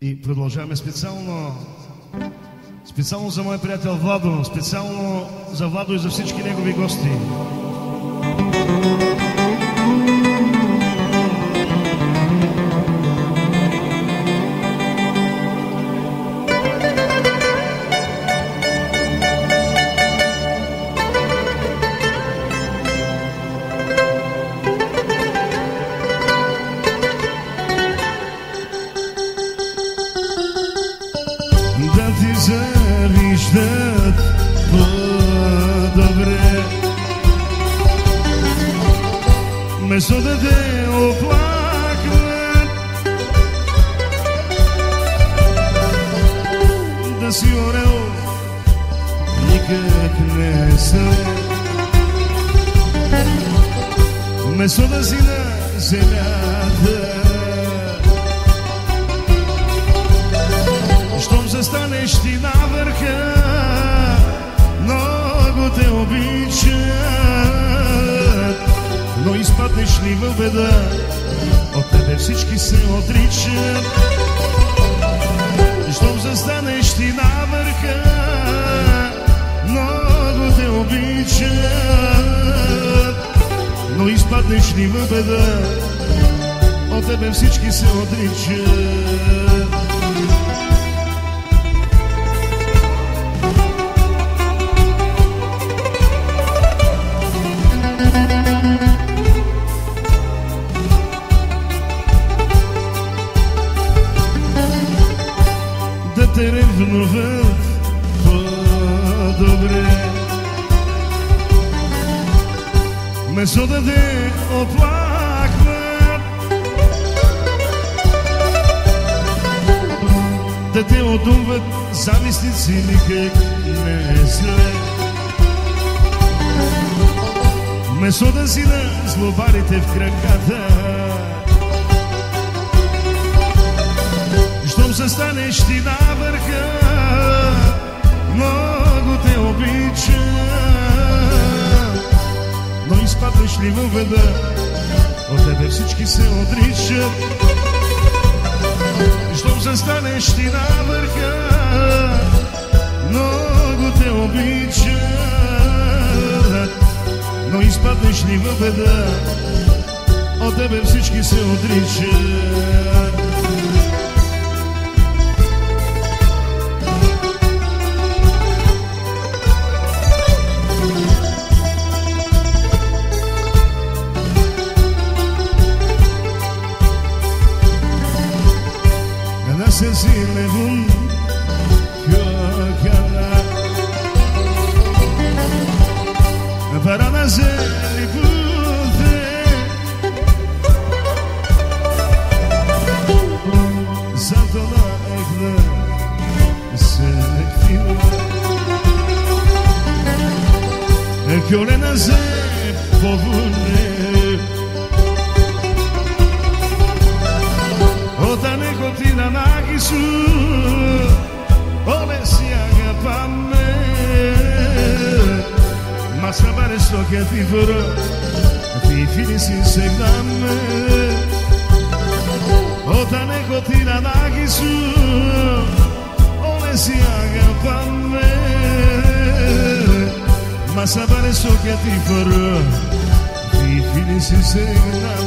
И продължаваме специално за мой приятел Владо, специално за Владо и за всички негови гости. Да ти завиждат по-добре, вместо да те оплакват, да си орел никак не са, вместо да си на земята. Щом застанеш ти на върха, много те обичат, но изпаднеш ли в беда, от тебе всички се отричат. Щом застанеш ти на върха, много те обичат, но изпаднеш ли в беда, от тебе всички се отричат. Да те ревнуват по-добре, вместо да те оплакват, да те одумват завистници никак не е зле, вместо да си на злобарите в краката. Щом застанеш ти на върха, много те обичат, но изпаднеш ли в беда, от тебе всички се отричат. Щом застанеш ти на върха, много те обичат, но изпаднеш ли в беда, от тебе всички се отричат. Sesime kökana para nascer pude Santona ekle sektima Ekole nascer povune Otane kotina nagisu Ole si agapame Ma sabare so che ti vorrò Ti finissi segdame Otane kotina nagisu Ole si agapame Ma sabare so che ti vorrò Ti finissi segdame